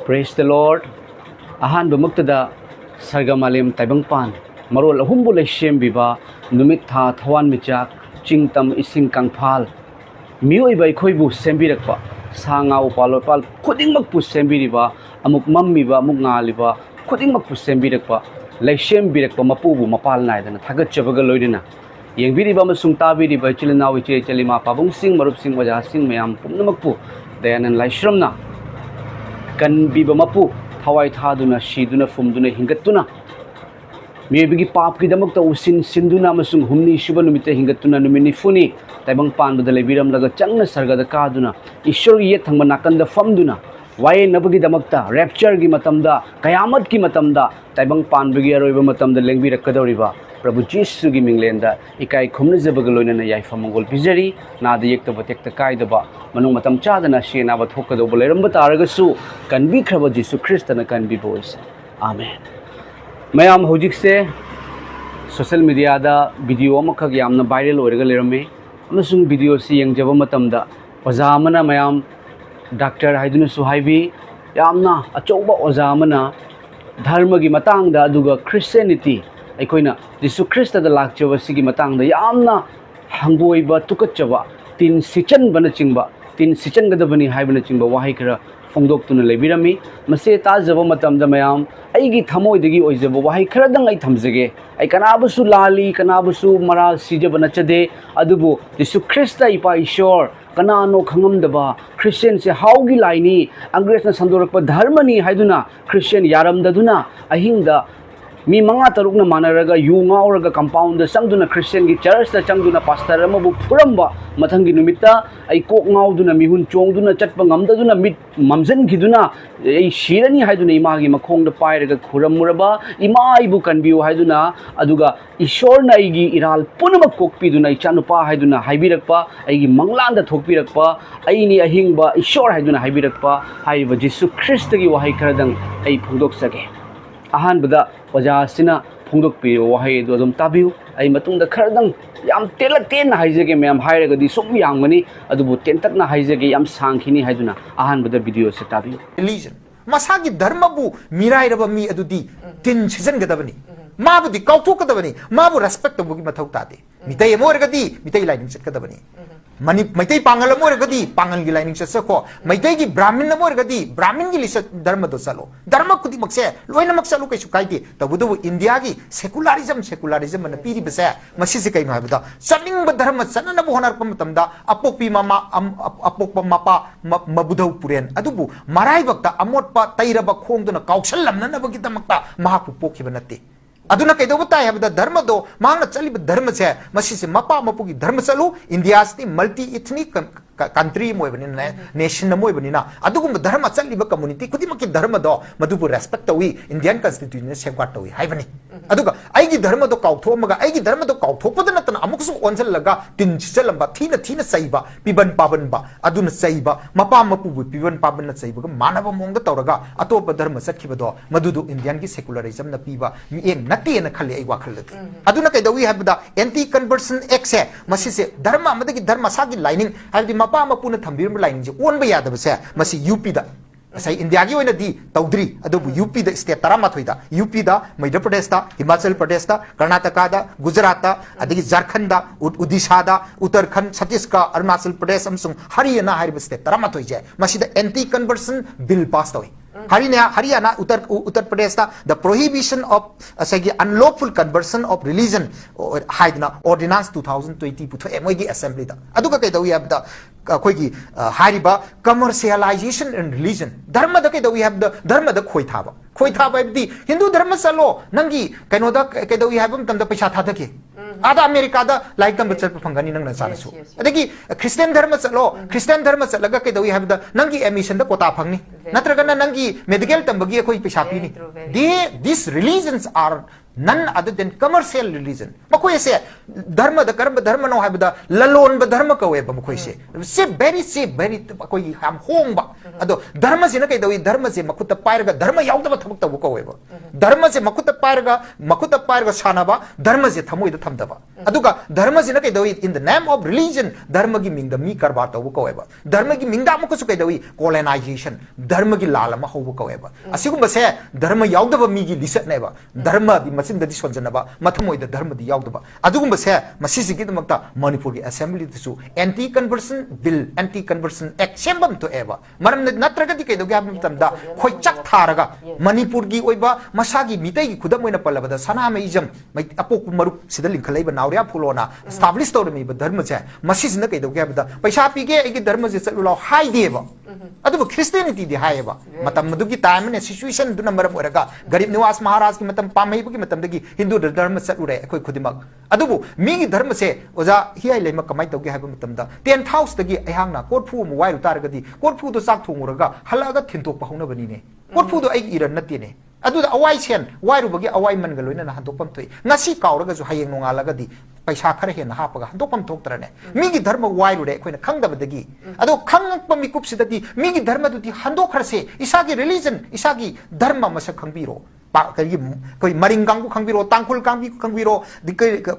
Praise the Lord. Ahan bumuktada sargamalim taibangpan. Marol ahumbu leishem biba numit tha thawan michak chingtam ising kangphal. Mioi bai khoibu sembirakpa sanga upalopal khudingmak pu sembiriba amuk mammiba amuk ngaliba khudingmak pu sembirakpa leishem birakpa mapubu mapal naidana thagatchabaga loidina. Yengbiriba masung tabiriba chilina wiche chalima pabung sing marup sing wajah sing mayam pumnamakpu dayanan laishramna kan biba mapu thawai thaduna shiduna fumduna hingatuna mebigi pap ki damak ta usin sinduna masung humni shuba numite hingatuna numini funi taibang pan badale biram laga changna sarga da kaduna ishwar ye thangma nakanda famduna waye nabagi damak ta rapture gi matamda kayamat ki matamda taibang pan bigi aroiba matamda lengbi rakkadoriba Prabhu Jisu gi minglenda ikai khumna jabaga loinana yaifa mongol pijari nada yekta batekta kaidaba manung matam chadana shena ba thokado boleram bataragasu kanbi khraba Jisu Kristana kanbi boys amen mayam hojik se social media da video amakha yamna viral oiraga lerame amasung video si yengjaba matamda oza amana mayam doctor haiduna su haibi yamna achouba oza amana dharma gi matangda aduga Christianity अखोना जिसु Christ लाचब सिगी Matang यामना हंगोइबा तुकचबा तीन सिचन बन चिंबा तीन सिचन गदबनी हाइबन चिंबा वाहै खरा फोंदोक्तुना लेबिरमी मसे ताजब मतमद मयाम अइगी थमोइदगी ओइजब वाहै खरदंग अइ थमजगे अइ कनाबसु लाली कनाबसु moral सिजब नचदे अदुबु जिसु Christ इपा ईश्वर कनानो खंगमदबा Christian से हाउगी लाइनी अंग्रेजना संदोरक धर्मनी हाइदुना क्रिश्चियन यारमददुना अहिंगदा मी मंगा तरुकना मानरगा यू ngaurगा कंपाउंड संगदुना क्रिश्चियन की चर्च दा संगदुना पास्टर अमबु फुरंबा मथंगी नुमिता आई Coke ngauduna mihun chongduna chatpa ngamdaduna mit mamjan giduna ei shirani haiduna imagi makhongda pairaga khuramuraba ima ibu kanbiu haiduna aduga ishorna igi iral punama kokpiduna ichanupa haiduna haibirakpa aigi manglanda thokpirakpa aini ahingba ishor haiduna haibirakpa haiba Jisu Christ gi wahai kharadang ai phungdok sage ahan bada वजासिना फोंदोकपि वहाय दो दम ताबिउ आई मतुंग खरदंग याम तेला तेन हाइजेगे ma'am हाइरगदी सुम यांगनी अदुबु तेंतकना हाइजेगे याम सांखिनी हाइदुना अहान बद video से ताबिउ religion मसागी धर्मबु मिराइरब मी अदुदी तिन season गदबनी माबुदी काउथोकदबनी माबु respect तबुगी मथौ तादे मितै मोरगदी मितै lining चटकदबनी money Meitei Pongal मोरगदी Pongal की लाइनिंग चसको मैतै की ब्राह्मण मोरगदी ब्राह्मण की लिस्ट धर्म दो चलो धर्म खुदी मक्से लोइनमक चलो कैसु काइदे तबुदु इंडिया की सेकुलरिज्म मन पीरी बसे मसी से कैनो हाबदा चनिंग धर्म चनन बोहनर मतमदा अपोपी मामा अपोप मापा मबुधौ पुरेन अदुबु मराई बक्ता अमोटपा तैरब खोंगदुना काउसल लमननबगी दमक्ता महापु पोखिब नते अदुना कैदोब ताय हाबदा धर्म दो मांगना चलिब धर्म से मसी से मपा मपुगी धर्म चलु इंडिया से मल्टी इथनिक कंट्री मोइबनिना नेशन मोइबनिना अदुगुम धर्म चलिब कम्युनिटी खुदिमकी धर्म दो मदुबु रेस्पेक्ट तवी इंडियन कॉन्स्टिट्यूशन सेफगार्ड तवी हाइबनी अदुगा आइगी धर्म दो काउथोमगा आइगी धर्म दो काउथोपद नतना अमुकसु ओनसलगा तिन चिचलंबा थीना सैबा पिबन पाबनबा अदुना सैबा मपा मपुबु पिबन पाबन सैबगा मानव मोंग तौरगा अतोप धर्म सखिबदो मदुदु इंडियन की सेकुलरिज्म न पीबा मिएंग नते न खले आई वाखलदे अदुना कैदवी हाबदा एंटी कन्वर्सन एक्ट से मसी से धर्म अमदगी धर्म सागी लाइनिंग हाबदी मपा मपुना थंबिरम लाइनिंग जे ओनबा यादबसे मसी यूपी दा सही इंडिया की ओइना दी तौद्री अदुबु यूपी दा स्टेट 13 दा यूपी दा मध्य प्रदेश दा हिमाचल प्रदेश दा कर्नाटका दा गुजरात दा अदगी झारखंड दा ओडिशा दा उत्तराखंड छत्तीसगढ़ अरुणाचल प्रदेश अमसुंग हरियाणा हारिब स्टेट 13 जे मसी दा एंटी कन्वर्सन बिल पास तोय Haryana Uttar Pradesh the prohibition of असेगी अनलॉफुल कन्वर्सन ऑफ रिलीजन हाइदना ऑर्डिनेंस 2020 पुथो मोइगी असेंबली दा अदुगा कैदवी हैब द अखोइगी हारिबा कमर्शियलाइजेशन इन रिलीजन धर्म द कैदवी हैब द धर्म द खोइ थाबा हैबदी हिंदू धर्म चलो नंगी कैनो द कैदवी हैबम तम द पैसा थादके आदा अमेरिका दा लाइक तम बचल फंगनी नंगना सानसु अदगी क्रिश्चियन धर्म चलगा कैदवी हैब द नंगी एडमिशन द कोटा फंगनी नत्रगना नंगी मेडिकल तंबगी अखोइ पैसा पीनी this religions are none other than commercial religion. Makoi se dharma da karma dharma no haibda lalon ba dharma ka we ba makoi se very koi ham hong ba ado dharma se na kai dawi dharma se makuta pairaga dharma yaudaba thabak tabu ka we ba dharma se makuta pairaga sana ba dharma se thamoi da thamdaba aduga dharma se na kai dawi in the name of religion dharma gi mingda mi karbar tabu ka we ba dharma gi mingda mu ko su kai dawi colonization dharma gi lalama hobu ka we ba asigum ba se dharma yaudaba mi gi lisat ne ba dharma di masim da di sonjanaba mathamoi da dharma di yaudaba adugum ba se masisi gi damakta manipur gi assembly su anti conversion bill anti conversion act sembam to eba maram natraga di kai do ga tamda khoi chak tharaga manipur gi oiba masagi mitai gi khudam oina palabada sana meizam mai apok marup sida linkhalai ba nauria phulona establish to me ba dharma che masis na kai do ga ba paisa pi ge gi dharma je chalu law hai de ba adu christianity di hai ba matam madu gi time ne situation du number oraga garib niwas maharaj ki matam pamai gi matam dagi hindu dharma chalu re khoi khudimak adu mi gi dharma se oja hi ai leima kamai to ge hai ba matam da 10th house dagi ayang na court fu mu wai ru tar ga di court fu do sak thunguraga halaga thintok pa hona bani ne court fu do ai iran na ti ne adu da awai chen wai ru bagi awai man ga loina na handok pam thoi ngasi kauraga ju hayeng nonga laga di paisa khara he na ha pa ga handok pam thok trane mi gi dharma wai ru re khoina khang da badagi adu khang pa mi kup sidati mi gi dharma du di handok khar se isa gi religion isa gi dharma masak khang biro pa koi maring kangku khangbiro tangkul kangbi khangbiro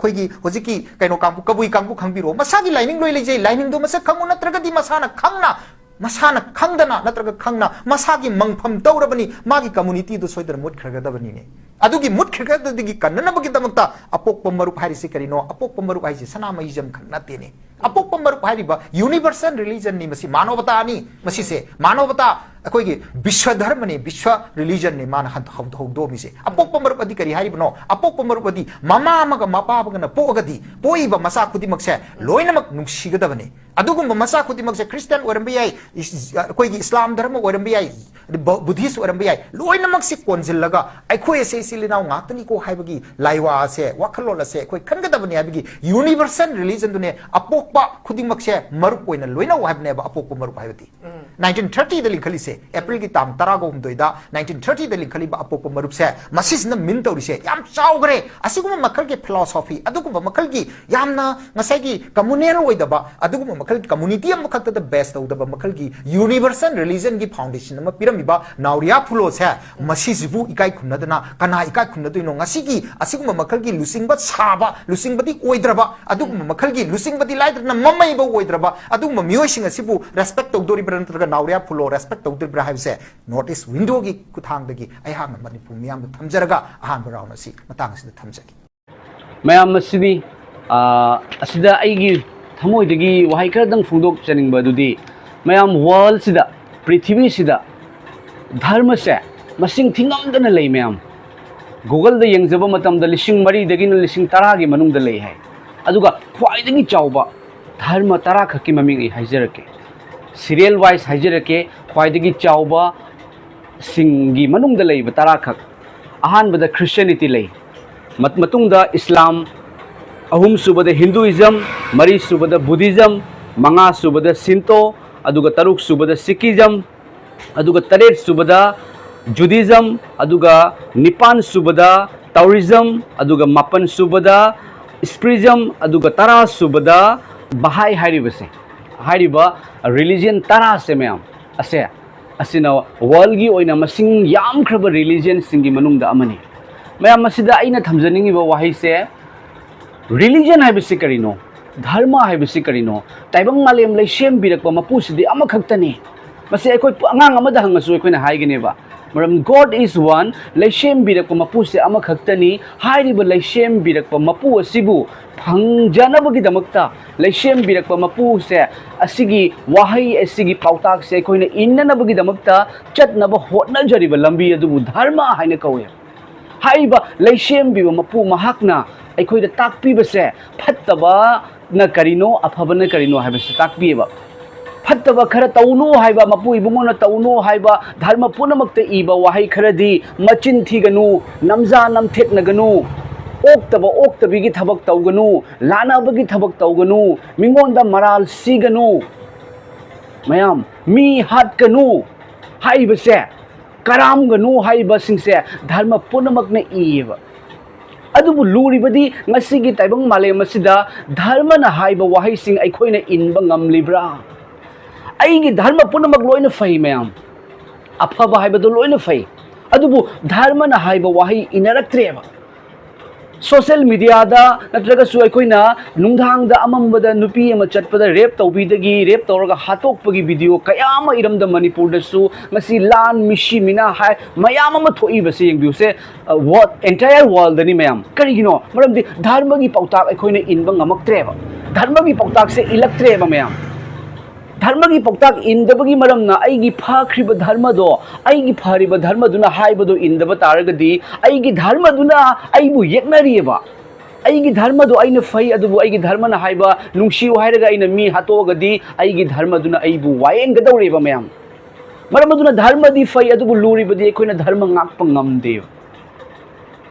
koi gi hojiki kaino kangku kabui kangku khangbiro masagi lining loi leje lining do masak khangu natraga di masana khangdana natraga khangna masagi mangpham tawrabani magi community do soidar mut khraga dabani ne adugi mut khraga digi kannana bagi damakta apokpa marup hari se karino apokpa marup hai se sana maijam khangna te ne apokpa marup hari ba universal religion ni masi manovata ni masi se manovata akoi gi vishwa dharma ne vishwa religion ne man han do mi se apokpa marup adi kari hari bno apokpa marup adi mama maga mapa baga na pogadi poiba masa khudi makse loinamak nungsiga dabane adugum masa khudi makse christian orambi ai koi gi islam dharma orambi ai buddhist orambi ai loinamak se konjillaga aikoi se silinaw ngatani ko haibagi laiwa se wakhalola se koi khanga dabane habigi universal religion dune apokpa khudi makse marup oina loina habne ba apokpa marup haibati 1930 dali khali se april gi tam tarago humdoida 1930 dali khali ba apokpa marup se masis na min tawri se yam chaugre asiguma makal ge philosophy aduguma makal gi yamna ngasai gi communal oidaba aduguma makal community am khakta da best oidaba makal gi universal religion gi foundation ma pirami ba nauria phulo se masisibu ikai khunadana kana ikai khunadino ngasi gi asiguma makal gi lusingba saba lusingbadi oidraba aduguma makal gi lusingbadi laidna mamai ba oidraba aduguma miyoi asibu respect tawdori brantra nauria phulo respect tawdri bra haibse notice window gi kuthang dagi ai hang manipur miyam thamjaraga ahan barauna si matang sida thamjagi mayam masidi asida aigi thamoi dagi wahai kar dang phungdok chaning ba dudi mayam world sida prithvi sida dharma se masing thingam dana lei mayam google da yengjaba matam da lising mari dagi na lising tara gi manung da lei hai aduga khwai dagi chawba dharma tara khaki maming ai haijarake serial wise haijarake khwai dagi chawba singi manung da lei ba tara khak ahan bada christianity lei matung da islam ahum subada hinduism mari subada buddhism manga subada shinto aduga taruk subada sikhism aduga taret subada judaism aduga nipan subada taoism aduga mapan subada spiritism aduga tara subada bahai haribase hariba religion tara se mayam ase asina world gi oina masing yam khraba religion singi manung da amani mayam masida aina thamjaningi ba wahi se religion haibisi karino dharma haibisi karino taibang malem lai shem birakpa mapu sidi ama khaktani mase ekoi angang amada hangasu ekoi na haigene ba maram god is one lai shem birakpa mapu se ama khaktani hairiba lai shem birakpa mapu asibu phangjanabagi damakta lai shem birakpa mapu se asigi wahai asigi pautak se ekoi na innanabagi damakta chatnaba hotnajariba lambi adu dharma haina kawe haiba lai shem biba mapu mahakna aikoi da takpi base phattaba na karino afaba na karino haibase takpi ba phattaba khara tauno haiba mapu ibungo na tauno haiba dharma punamakta iba wahai kharadi machin thiganu namja namthet naganu oktabi gi thabak tauganu lanabagi thabak tauganu mingonda maral siganu mayam mi hat kanu haibase karam ganu haiba singse dharma punamak na iba अदुबु लूरिबदी ngasiगी taibang malem asida dharma na haiba wahai sing aikoina inba ngamlibra aigi dharma punamak loina fai mayam afaba haibadu loina fai adubu dharma na haiba wahai inaraktreba social media da natraga su aikoina nungdang da amambada nupi ama chatpada rape tawbidagi rape tawraga hatokpagi video kayama iramda manipur da su ngasi lan mishi mina hai mayam ama thoi base yengbiu se what entire world ni mayam karigino maramdi dharma gi pautak aikoina inba ngamaktreba dharma gi pautak se ilaktreba mayam dharma gi pautak indabagi maramna aigi phakriba dharma do aigi phariba dharma duna haibado indaba taragadi aigi dharma duna aibu yeknariba aigi dharma do aina fai adubu aigi dharma na haiba nungshi hairaga aina mi hatogadi aigi dharma duna aibu wayen gadawreba mayam maram duna dharma di fai adubu luribadi akoina dharma ngakpa ngamde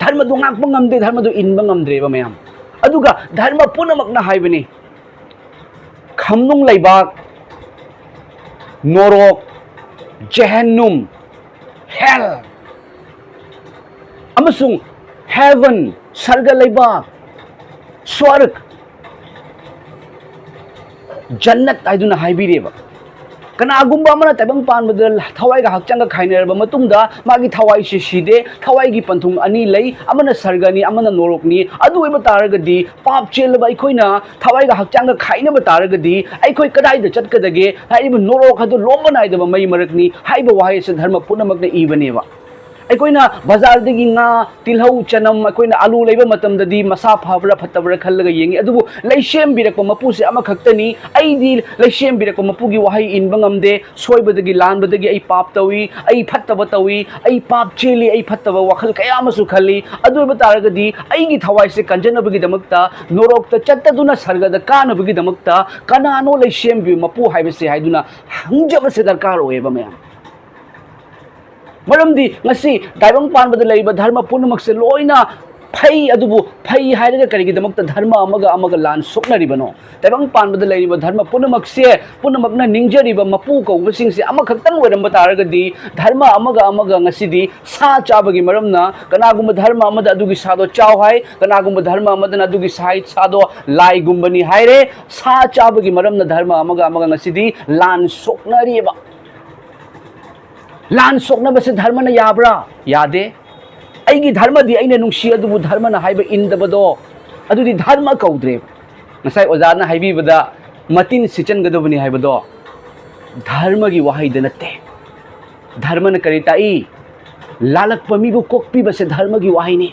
dharma do ngakpa ngamde dharma do inba ngamdreba mayam aduga dharma punamak na haibani khamnung laibak Norok, Jehannum, Hell, amasung Heaven, Sarga Laibak, Swarg, Jannat aiduna haibireba. Kana agumba mana tabang pan badal thawai ga hakchang ga khainer ba matungda magi thawai se side thawai gi panthung ani lei amana sarga ni amana norok ni adu eba taragadi pap chel ba ikoina thawai ga hakchang ga khaina ba taragadi aikoi kadai da chatkadage haiba norok hadu lomba nai da mai marak ni haiba wahai se dharma punamak na ibane ba aikoina bazar dagi nga tilhau chanam aikoina alu leiba matam dadi masa phabra phatabra khallaga yengi adubu leishem birakpa mapu se ama khaktani aidi leishem birakpa mapu gi wahai inbangamde soibadagi lanbadagi ai pap tawi ai phattaba tawi ai pap cheli ai phattaba wakhal kayama su khali adu bataragadi ai gi thawai se kanjanabagi damakta norokta chattaduna sargada kanabagi damakta kanano leishem bi mapu haibase haiduna hangjaba se darkar oeba mayam maramdi ngasi daibang pan bada laiba dharma punamak se loina phai adubu phai hairaga karigi damakta dharma amaga lan soknaribano daibang pan bada laiba dharma punamak na ningjariba mapu ko basing se ama khaktang weramba taragadi dharma amaga ngasi di sa chabagi maramna kanagumba dharma amada adugi sado chaw hai kanagumba dharma amada adugi sai sado lai gumbani haire sa chabagi maramna dharma amaga ngasi di lan soknariba lan sokna base dharma na yabra yade aigi dharma di aina nungsi adubu dharma na haiba indabado adudi dharma kaudre ngasai oza na haibi bada matin sichen gadobani haibado dharma gi wahai da natte dharma na karita I lalak pami bu kokpi base dharma gi wahai ne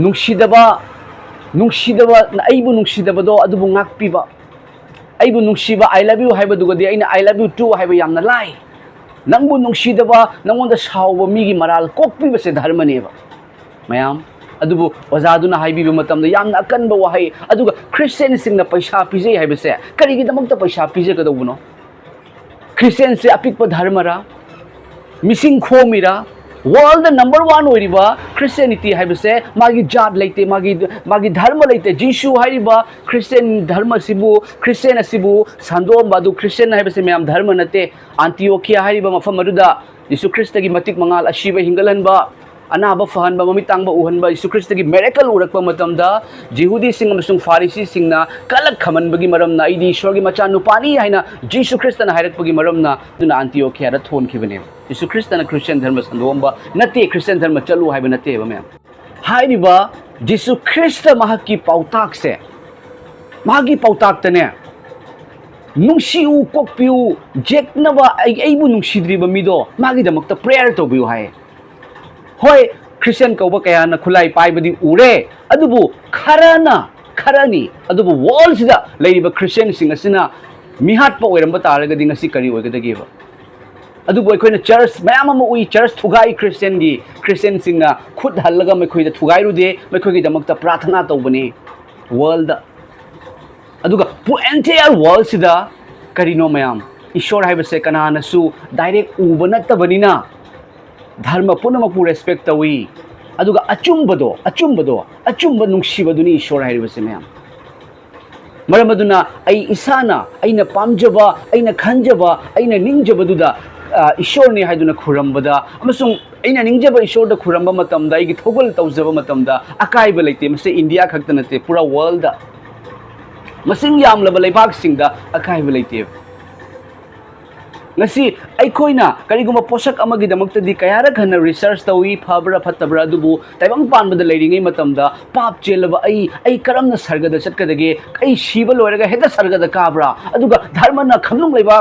nungsi daba na aibu nungsi dabado adubu ngakpi ba aibu nungsi ba I love you haiba dugadi aina I love you too haiba yamna lai nangbu nungsidaba nangonda sawa migi maral kokpi base dharma neba mayam adubu wazaduna haibi matamda yamna akanba wahai aduga Christian singna paisa pije haibase karigi damakta paisa pije kadawuno Christian se apikpa dharma ra missing khomira world number 1 oiriba Christianity haibase magi jat leite magi dharma leite Jisu haiba Christian dharma sibu Christian asibu sandom badu Christian haibase mayam dharma nate Antiochia haiba mafam aduda Jisu Christ gi matik mangal ashiba hingalan ba anaba fahan ba mamitang ba uhan ba Jisu Christ gi miracle urakpa matamda Jehudi sing amasung Pharisee singna kalak khaman bagi maramna idi ishwar gi macha nupani haina Jisu Christ na hairak bagi maramna duna Antiochia ra thon khibane Jisu Christ na Christian dharma sandom ba nate Christian dharma chalu haiba nate ba mayam hairiba Jisu Christ mahaki pautak se magi pautak tane nungsiu kokpiu jeknaba aibu nungsidriba mido magi damakta prayer to biu hai hoi Christian kauba kaya na khulai pai badi ure adubu kharani adubu wall sida leiba Christian sing asina mihat pa oiramba taraga dinga si kari oigadagi ba adubu aikoina church mayam ama ui church thugai Christian singna khud hallaga makhoi da thugai rude makhoi gi damakta prathana tawbani world aduga pu entire world sida karino mayam ishwar haibase kanana su direct uba nattabanina dharma punamakpu respect tawi aduga achumba nungsibaduni ishwar haibase mayam maram aduna ai isana aina pamjaba aina khanjaba aina ningjabaduda ishwar ni haiduna khurambada amasung ꯑꯩꯅ ꯅꯤꯡꯖꯕ ꯏꯁꯣꯔꯗ ꯈꯨꯔꯝꯕ ꯃꯇꯝꯗ ꯑꯩꯒꯤ ꯊꯧꯒꯜ ꯇꯧꯖꯕ ꯃꯇꯝꯗ ꯑꯀꯥꯏꯕ ꯂꯩꯇꯦ ꯃꯁꯤ India ꯈꯛꯇ ꯅꯠꯇꯦ ꯄꯨꯔꯥ ꯋꯥꯔꯜꯗ ꯃꯁꯤꯡ ꯌꯥꯝꯂꯕ ꯂꯩꯕꯥꯛꯁꯤꯡꯗ ꯑꯀꯥꯏꯕ ꯂꯩꯇꯦ ngasi ꯑꯩꯈꯣꯏꯅ ꯀꯔꯤꯒꯨꯝꯕ ꯄꯣꯠꯁꯛ ꯑꯃꯒꯤꯗꯃꯛꯇꯗꯤ ꯀꯌꯥꯔꯛ ꯍꯟꯅ ꯔꯤꯁꯔꯆ ꯇꯧꯏ ꯐꯕ꯭ꯔꯥ ꯐꯠꯇꯕ꯭ꯔꯥ ꯑꯗꯨꯕꯨ ꯇꯥꯏꯕꯪ ꯄꯥꯟꯕꯗ ꯂꯩꯔꯤꯉꯩ ꯃꯇꯝꯗ ꯄꯥꯞ ꯆꯦꯜꯂꯕ ꯑꯩ ꯀꯔꯝꯅ ꯁꯔꯒꯗ ꯆꯠꯀꯗꯒꯦ ꯑꯩ ꯁꯤꯕ ꯂꯣꯏꯔꯒ ꯍꯦꯛꯇ ꯁꯔꯒꯗ ꯀꯥꯕ꯭ꯔꯥ ꯑꯗꯨꯒ ꯙꯔꯃꯅ ꯈꯝꯅꯨꯡ ꯂꯩꯕ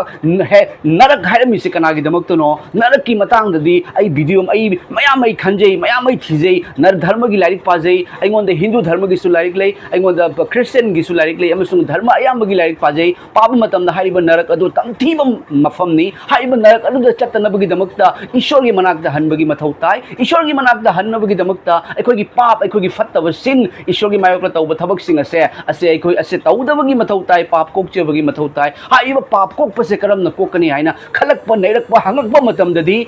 ꯅꯔꯛ ꯍꯥꯏꯔꯝꯃꯤꯁꯦ ꯀꯅꯥꯒꯤꯗꯃꯛꯇꯅꯣ ꯅꯔꯛꯀꯤ ꯃꯇꯥꯡꯗꯗꯤ ꯑꯩ ꯚꯤꯗꯤꯑꯣ ꯑꯩ ꯃꯌꯥꯝ ꯑꯩ ꯈꯟꯖꯩ ꯃꯌꯥꯝ ꯑꯩ ꯊꯤꯖꯩ ꯅꯔ ꯙꯔꯃꯒꯤ ꯂꯥꯏꯔꯤꯛ ꯄꯥꯖꯩ ꯑꯩꯉꯣꯟꯗ ꯍꯤꯟꯗꯨ ꯙꯔꯃꯒꯤꯁꯨ ꯂꯥꯏꯔꯤꯛ ꯂꯩ ꯑꯩꯉꯣꯟꯗ ꯈ꯭ꯔꯤꯁꯇꯤꯌꯟꯒꯤꯁꯨ ꯂꯥꯏꯔꯤꯛ ꯂꯩ ꯑꯃꯁꯨꯡ ꯙꯔꯃ ꯑꯌꯥꯝꯕꯒꯤ ꯂꯥꯏꯔꯤꯛ ꯄꯥꯖꯩ ꯄꯥꯕ ꯃꯇꯝꯗ ꯍꯥꯏꯔꯤꯕ ꯅꯔꯛ ꯑꯗꯨ ꯇꯝꯊꯤꯕ ꯃꯐꯝꯅꯤ ꯍꯥꯏꯔꯤꯕ ꯅꯔꯛ ꯑꯗꯨꯗ ꯆꯠꯇꯅꯕꯒꯤꯗꯃꯛꯇ ꯏꯁꯣꯔꯒꯤ ꯃꯅꯥꯛꯇ ꯍꯟꯕꯒꯤ ꯃꯊꯧ ꯇꯥꯏ ꯏꯁꯣꯔꯒꯤ ꯃꯅꯥꯛꯇ ꯍꯟꯅꯕꯒꯤꯗꯃꯛꯇ ꯑꯩꯈꯣꯏꯒꯤ ꯄꯥꯞ ꯑꯩꯈꯣꯏꯒꯤ ꯐꯠꯇꯕ ꯁꯤꯟ ꯏꯁꯣꯔꯒꯤ ꯃꯥꯌꯣꯛꯇ ꯇꯧꯕ ꯊꯕꯛꯁꯤꯡ ꯑꯁꯦ ꯑꯩꯈꯣꯏ ꯇꯧꯗꯕꯒꯤ ꯃꯊꯧ ꯇꯥꯏ ꯄꯥꯞ ꯀꯣꯛꯆꯕꯒꯤ ꯃꯊꯧ ꯇꯥꯏ ꯍꯥꯏꯔꯤꯕ ꯄꯥꯞ ꯀꯣꯛꯄꯁꯦ ꯀꯔꯝꯅ ꯀꯣꯛꯀꯅꯤ ꯍꯥꯏꯅ ꯈꯜꯂꯛꯄ ꯅꯩꯔꯛꯄ ꯍꯪꯉꯛꯄ ꯃꯇꯝꯗꯗꯤ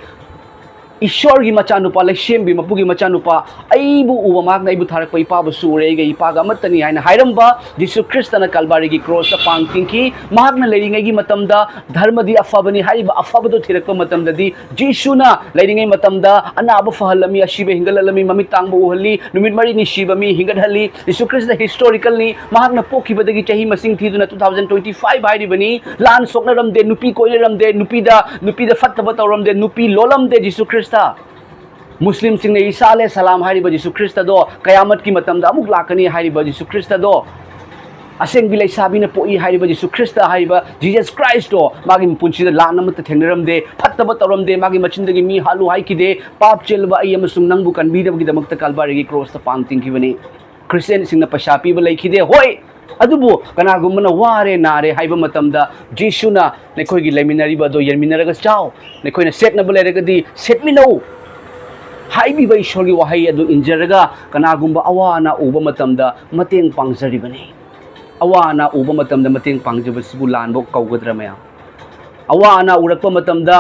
ꯏꯁꯣꯔꯒꯤ ꯃꯆꯥꯅꯨꯄꯥ ꯂꯩꯁꯦꯝꯕꯤ ꯃꯄꯨꯒꯤ ꯃꯆꯥꯅꯨꯄा ꯑꯩꯕꯨ ꯎꯕ ꯃꯍꯥꯛꯅ ꯑꯩꯕꯨ ꯊꯥꯔꯛꯄ ꯏꯄꯥꯕꯨꯁꯨ ꯎꯔꯦ ꯑꯩꯒ ꯏꯄꯥꯒ ꯑꯃꯠꯇꯅꯤ ꯍꯥꯏꯅ ꯍꯥꯏꯔꯝꯕ ꯖꯤꯁꯨ ꯈ꯭ꯔꯤꯁꯇꯅ ꯀꯜꯚꯥꯔꯤꯒꯤ ꯀ꯭ꯔꯣꯁꯇ ꯄꯥꯡ ꯇꯤꯡꯈꯤ ꯃꯍꯥꯛꯅ ꯂꯩꯔꯤꯉꯩꯒꯤ ꯃꯇꯝꯗ ꯙꯔꯃꯗꯤ ꯑꯐꯕꯅꯤ ꯍꯥꯏꯔꯤꯕ ꯑꯐꯕꯗꯨ ꯊꯤꯔꯛꯄ ꯃꯇꯝꯗꯗꯤ ꯖꯤꯁꯨꯅ ꯂꯩꯔꯤꯉꯩ ꯃꯇꯝꯗ ꯑꯅꯥꯕ ꯐꯍꯜꯂꯝꯃꯤ ꯑꯁꯤꯕ ꯍꯤꯡꯒꯠꯍꯜꯂꯝꯃꯤ ꯃꯃꯤꯠ ꯇꯥꯡꯕ ꯎꯍꯜꯂꯤ ꯅꯨꯃꯤꯠ ꯃꯔꯤꯅꯤ ꯁꯤꯕ ꯃꯤ ꯍꯤꯡꯒꯠꯍꯜꯂꯤ ꯖꯤꯁꯨ ꯈ꯭ꯔꯤꯁꯇ ꯍꯤꯁꯇꯣꯔꯤꯀꯦꯜꯅꯤ ꯃꯍꯥꯛꯅ ꯄꯣꯛꯈꯤꯕꯗꯒꯤ ꯆꯍꯤ ꯃꯁꯤꯡ ꯊꯤꯗꯨꯅ 2025 ꯍꯥꯏꯔꯤꯕꯅꯤ ꯂꯥꯟ ꯁꯣꯛꯅꯔꯝꯗꯦ ꯅꯨꯄꯤ ꯀꯣꯏꯅꯔꯝꯗꯦ ꯅꯨꯄꯤꯗ ꯐꯠꯇꯕ ꯇꯧꯔꯝꯗꯦ ꯅꯨꯄꯤ ꯂꯣꯜꯂꯝꯗꯦ ꯖꯤꯁꯨ ꯈ꯭ꯔꯤꯁꯇ मुस्लिम सिंह ने ईसा अलैहि सलाम हारिबा जिसु ख्रिस्ट दो कयामत की मतमदा अमुक लाकनी हारिबा जिसु ख्रिस्ट दो असेंग बिलाई साबिना पोई हारिबा जिसु ख्रिस्ट हारिबा जीसस क्राइस्ट दो मागी पुंसीदा लान अमत थेंगरमदे फत्तब तौरमदे मागी मचिंदगी मी हालु हाइकिदे पाप चेलबा आई अमसुंग नंगबु कनबीदबगी दमक्त कालबारीगी क्रॉस ता पांग तिंगिबनी क्रिश्चियन सिंह पैसा पीबा लैखिदे होय अदुबु कनागुमना वारे नारे हाइबा मतमदा जीसुना नेखोयगी लेमिनारिबा दो यरमिनारगा चाव नेखोयना सेटनबा लेरगदी सेटमिनौ हाइबीबा ईश्वर की वहाई अदु इंजरगा कनागुंबा अवाना उबा मतमदा मतेंग पांगजरिबनी अवाना उबा मतमदा मतेंग पांगजबसिबु लानबो कौगद्रा मया अवाना उरक्पा मतमदा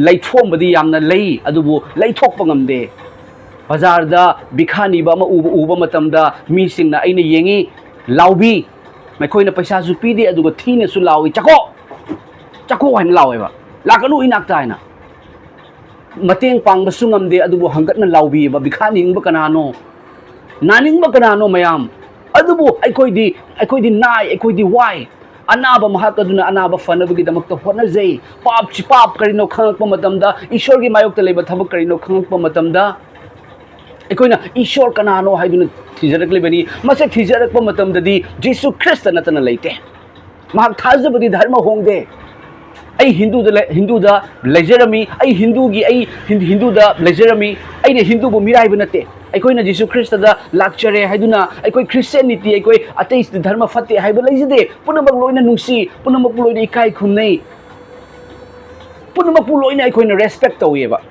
लैथोंबदी यामना लई अदुबु लैथोकपा ngamde बाजारदा बिखानीबा अमा उबा मतमदा मीसिंगना अइना येंगी लाउबी मैखोइना पैसासु पीदे अदुगा थीनसु लाउई चको हाइन लाउएबा लाकनु इनाक्ता हाइना मतेंग पांगबसु ngamde adubu hangatna laubi ba bikhaning ba kanano naning ba kanano mayam adubu aikoidi nai aikoidi wai anaba mahakaduna anaba fanabagi damakta honajai pap karino khangakpa matamda ishor gi mayokta leba thabak karino khangakpa matamda aikoina ishor kanano haiduna thijarakle mase thijarakpa matamdadi jisu christ natana leite mahak thajabadi dharma hongde आई हिंदूदा लेजरमी आई हिंदूदा लेजरमी आई हिंदू बु मिराइब नते अखोइना जीसु ख्रिस्टदा लाक्चरे हाइदुना अखोइ Christianity अखोइ अतै धर्म फते HYBE लैजदे पुनमक लोइना नुंसी पुनमक लोइना इकाइ खुमनै पुनमक लोइना अखोइना respect तौयेबा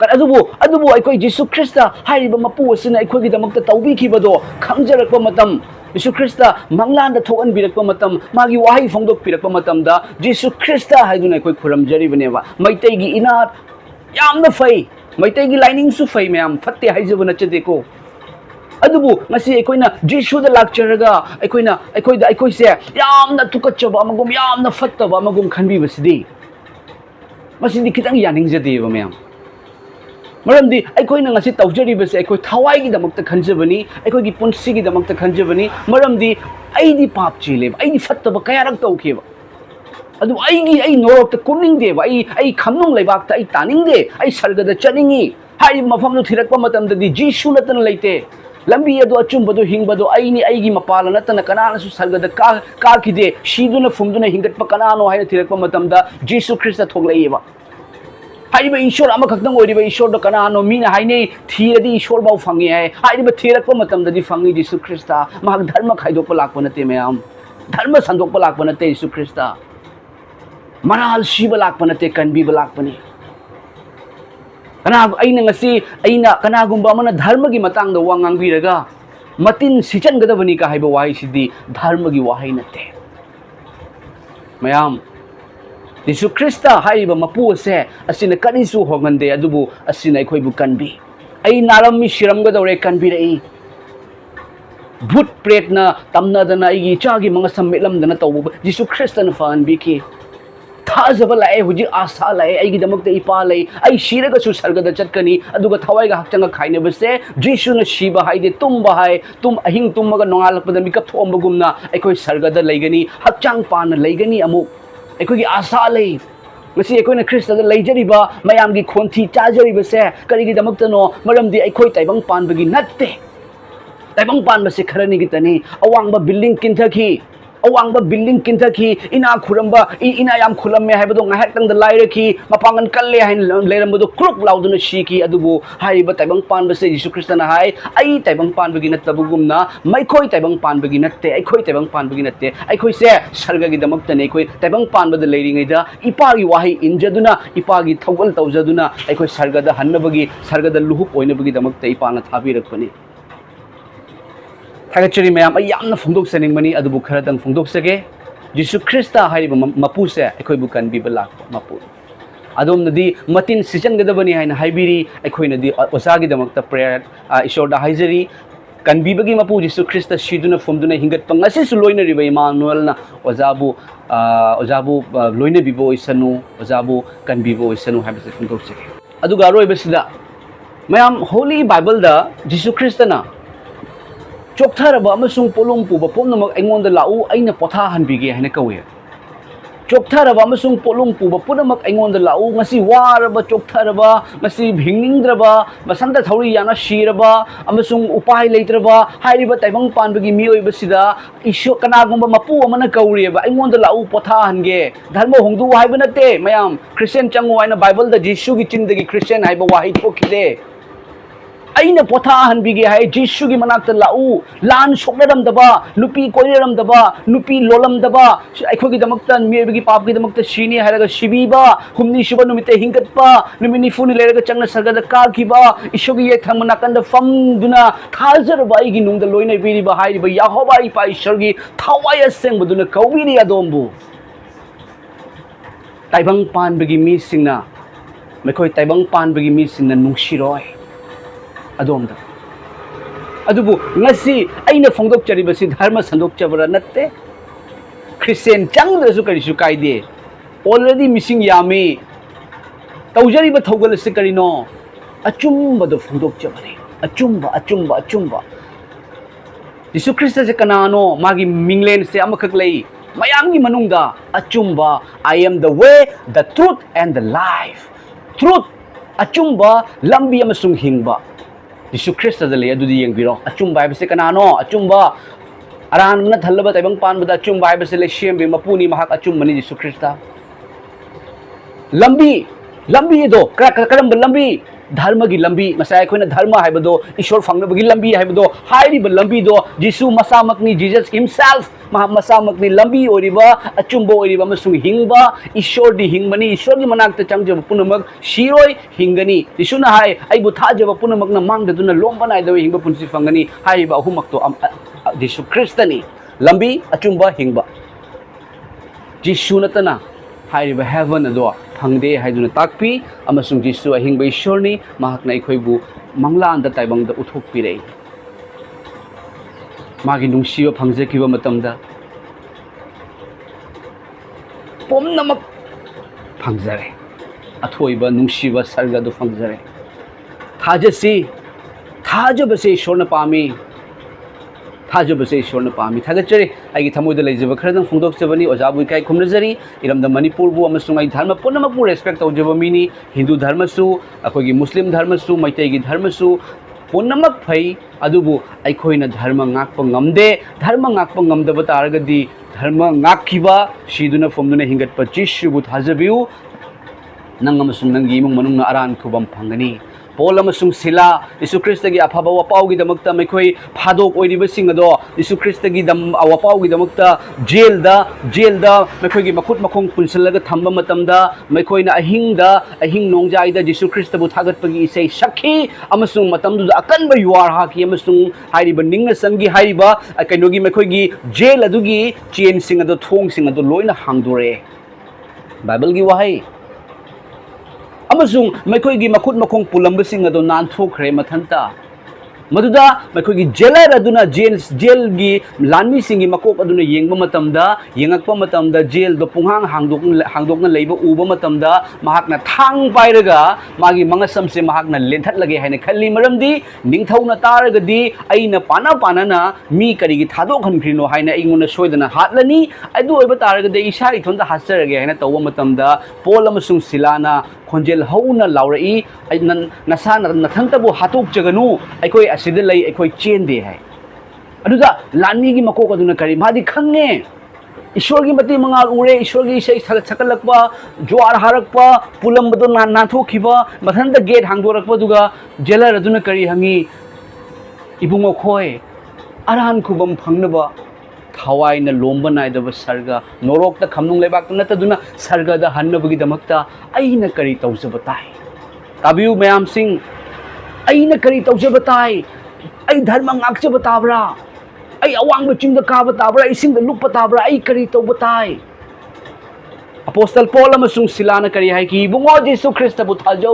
अदुबु अखोइ जीसु ख्रिस्टा हाइरिबा मपु असिना अखोइगी दमक्ता तौबिखिबदो खंजरकपा मतम जीसु ख्रिस्टा मंगलांदा थोगन बिरकपा मतम मागी वाही फोंदोक पिरकपा मतमदा जीसु ख्रिस्टा हाइदुना अखोइ खुरमजरिबनेबा मैतैगी इनात यामना फै मैतैगी lining सु फै मैम फत्ते हाइजबु नचदेको अदुबु ngasi अखोइना जीसुदा लाक्चरगा अखोइसे यामना तुकचबा अमगुम यामना फत्तबा अमगुम खनबिबसिदी मसिदी खितंग यानिंगजदेबा मैम मरमदी अखोइना ngasi तौजरिबसे अखोइ थवाइगी दमक्ता खंजबनी अखोइगी पुंसीगी दमक्ता खंजबनी मरमदी आइदी पाप चेलेबा आइदी फत्तबा कयारक तौखेबा अदु आई नोरक्ता कुमनिंगदेबा आई खमनुंग लेबाक्ता आई तानिंगदे आई सरगदा चनिंगी हाइ मफमदु थिरकपा मतमददी जीसु नतन लैते लंबी अदु अचुंबदु हिंगबदु आइनी आइगी मपाला नतन कनानसु सरगदा काखिदे शीदुना फुमदुना हिंगटपा कनानो हाइना थिरकपा मतमदा जीसु ख्रिस्ट थोगलैबा हाइबा ईश्वर अमखक्तंग ओइरिबा ईश्वर दो कनानो मीना हाइने थीरदी ईश्वर बाउ फंगे है हाइबा थीरकपा मतमददी फंगी जीसु ख्रिस्टा महाक धर्म खाइदोकपा लाकपा नते मैम धर्म संदोकपा लाकपा नते जीसु ख्रिस्टा मराल शिबा लाकपा नते कनबीबा लाकपनी कनागुंबा अमना धर्म की मतंग दा वा ngangbiraga matin sichanggadabani ka haiba wahi sidi धर्म की वाही नते मैम जीसु ख्रिस्टा हाइबा मपु से असिना कनिसु होगंदे अदुबु असिना अखोइबु कनबी आई नारममी शिरमगदौरे कनबीरई भूत प्रेतना तमनदना आइगी चागी मंगसम मेलमदना तौबु जीसु ख्रिस्टन फहनबीखि थाजब लाए हुजी आशा लाए आई गिदमक ते इपा लाए आई शीरग सु सरगद चटकनी अदुगा थवाइगा हक्चंग खाइने बसे जिसुन शिबा हाइदे तुम हाय तुम अहिंग तुमगा नोंगालपद मिकप थोमबगुमना अखोय सरगद लेगनी हक्चंग पान लेगनी अमु अखोयगी आशा लई मसी अखोयना ख्रिस्टद लेजरिबा मयामगी खोंथी चाजरिबसे करिगिदमक्तनो मरमदि अखोय ताइबंग पानबगी नत्ते ताइबंग पानबसे खरनी गितनी अवांगबा बिल्डिंग किंथखी अवांगबा बिल्डिंग किंथखी इना खुरंबा इना याम खुलम्मे हाइबदो ngahaktang lairaki mapangan kalle hain leirambodo kruk lauduna shiki adubu haiba taibang panbase Jisu Kristana hai ai taibang panbagi natabugumna maikoi taibang panbagi natte aikoi taibang panbagi natte aikoi se sarga gi damak tane aikoi taibang panbada leiringai da ipagi wahi injaduna ipagi thawal tawjaduna aikoi sarga da hannabagi sarga da luhup oinabagi damak ta ipana thabirakpani थागचरी मैम यामना फोंदोक्सनिंग मनी अदुबु खरदंग फोंदोक्सगे Jisu Khrista हाइबा मपुसे अखोइबु कनबिबा Lakpa मपु अदोमनदी मतिन सिजनगदबनी हाइना हाइबिरी अखोइनदी ओसागी दमकता prayer ईश्वरदा हाइजरी कनबिबगी मपु जिसु ख्रिस्ता सिदुना फोमदुना हिंगतपा ngasisu loinariba इमानुएलना ओजाबु लोइनबिबो इसनु ओजाबु कनबिबो इसनु हाइबसे फोंदोक्सगे अदुगा रोइबसिदा मैम होली बाइबल दा जिसु ख्रिस्ताना चोक्थरबा अमसुंग पोलोंग पुबा पुनमक अइंगोंदा लाउ अइना पोथा हनबिगे हाइना कवे चोक्थरबा अमसुंग पोलोंग पुबा पुनमक अइंगोंदा लाउ ngasi waraba चोक्थरबा ngasi भिंगनिंगद्रबा मसंदा थौरी याना शीरबा अमसुंग उपाय लेत्रबा हाइरिबा ताइबंग पानबगी मियोइबसिदा ईश्वर कनागुंबा मपु अमना कौरियबा अइंगोंदा लाउ पोथा हनगे धर्म होंगदु हाइबा नते मयाम क्रिश्चियन चंगो हाइना बाइबल दा जीसु गी चिंदगी क्रिश्चियन हाइबा वाहि थोखिदे अइना पोथा हनबिगे हाय जिसु की मनाक्ता लाउ लान सोकरमदबा नुपी कोइरमदबा नुपी लोलमदबा अखोगी दमक्ता मियबगी पापगी दमक्ता सीनी हायरगा शिबीबा हुमनी सुबा नुमिते हिंगतपा नुमिनी फुनी लेरगा चंगना सरगद काखिबा ईश्वरगी ये थमनाकंद फमदुना थाजरबा आइगी नुंगदा लोइना बिरिबा हायरिबा याहोबा इपा ईश्वरगी थावाय सेंबदुना कौबिरी अदोमबु ताइबंग पानबगी मिसिंगना मखोय ताइबंग पानबगी मिसिंगना नुंगसिरोय अदोमदा अदुबु ngasi aina phongdok charibasi dharma sandok chabara natte christian changdasु karisu kaide already missing yami taujari ba thogal se karino achumba do phongdok chabare achumba Jisu Krista se kanano magi minglen se amakak lei mayam gi manungda achumba I am the way the truth and the life truth achumba lambi amasung hingba Jisu Krista dali adudi yengbiro achumba haibase kanano achumba aranna thalaba taibang panbada achumba haibase le shembe mapuni mahak achumbani Jisu Krista lambi do karam lambi dharma gi lambi masai khoina dharma haibado ishwar fangnabagi lambi haibado hairiba lambi do Jisu masamakni Jesus himself masamakni lambi oriba achumba oriba masung hingba ishwar di hingbani ishwar gi manakta changjaba punamak shiroi hingani Jisu na hai aibu thajaba punamak na mangdaduna lomba nai dawe hingba punsi fangani haiba ahumak to Jisu Krista ni lambi achumba hingba Jisu natana hairiba heaven ado phangde haiduna takpi amasung Jisu ahingba ishorni mahakna ikhoibu mangla anda taibangda uthokpirei magi nungsiba phangjakiba matamda pomnamak phangjare athoiba nungsiba sarga do phangjare thajabase ishorna pami थाजबसे ईश्वरना पामी थागचरे आइगी थमोइदा लेजब खरदं फोंदोकचबनी ओजाबु इकाई खुमनजरी इरमदा मणिपुरबु अमसुंग आई धर्म पुनमकु respect तौजब mini Hindu धर्मसु अखोगी मुस्लिम धर्मसु मैतैगी धर्मसु पुनमक फै अदुबु अखोइना धर्म ngakpa ngamde धर्म ngakpa ngamdaba taragadi धर्म ngakkiba siduna फomduna hingatpa Jisubu थाजबिउ नंग अमसुंग नंगी इमुंग मनुंगना Aran खुबम फंगनी Paul amasung sila Jisu Krista gi aphaba wapau gi damakta maikoi phadok oiriba singado Jisu Krista gi dam wapau gi damakta jail da maikoi gi makhut makhong punsilaga thamba matamda maikoi na ahing nongjai da Jisu Krista bu thagat pagi isei sakhi amasung matamdu akan ba yuar ha ki amasung hairiba ningna sangi hairiba kainogi maikoi gi jail adugi chain singado thong singado loina hangdore Bible gi wahai अमसुंग मैखोइगी मखुत मखोंग पुलंबसिंग अदो नानथोखरे मथंता Madhuda मखोगी jailer अदुना jail गी लानमी सिंगी मकोक अदुना येंगबा मतमदा येंगकपा मतमदा jail दो पुंहांग हांगदोकना लेबा उबा मतमदा महाकना थांग पाइरगा मागी मंगसम से महाकना लेंथत लगे हाइना खल्ली मरमदी निंगथौना तारगदी अइना पाना मी करिगी थादोक हनख्रिनो हाइना इगोना सोयदना हातलनी अदु ओइबा तारगदी इसा इथोंदा हासरगे हाइना तौबा मतमदा पोल अमसुंग सिलाना खोंजेल हौना लाउरई नसा नथंतबु हातोक जगनु अखोय असिदा लई अखोय चेंदे है अदुदा लानमी गी मकोक अदुना करी मादी खंगे ईश्वर की मती मंगाल उरे ईश्वर की इसे सकलकपा ज्वार हारकपा पुलमबदो नाथोखिबा मथंद गेट हांगदोरकपा दुगा जेलर अदुना करी हंगी इबुंगो खोय अरान खुबम फंगनबा थावाइना लोंबा नायदब सर्गा नोरोक्ता खमनुंग लेबाक नतदुना सर्गदा हन्नबगी दमक्ता अइना करी तौजबा ताई ताबियु मयाम सिंह अइना करी तौजबा ताई अइ धर्म ngaksaba tabra ai awang chingda kaba tabra ising da lukpa tabra ai kari tauba tai Apostle Paul amasung silana kari hai ki bungo Jesu Christ bu thajau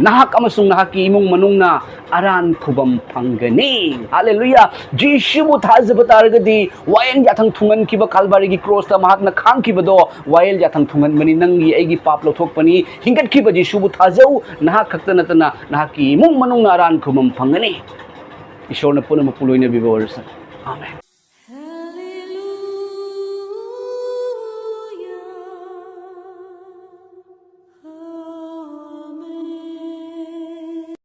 nahak amasung nahaki imong manung na aran khubam phangani hallelujah Jesu bu thajaba targadi wayang yathang thungan kiba kalbari gi cross ta mahak na khang kiba do wayel yathang thungan mani nangi ai gi pap lothok pani hingat kiba Jesu bu thajau nahak khakta natana nahaki imong manung na aran khubam phangani ईश्वर ने पुनः पुलोई ने विवरण आमेन।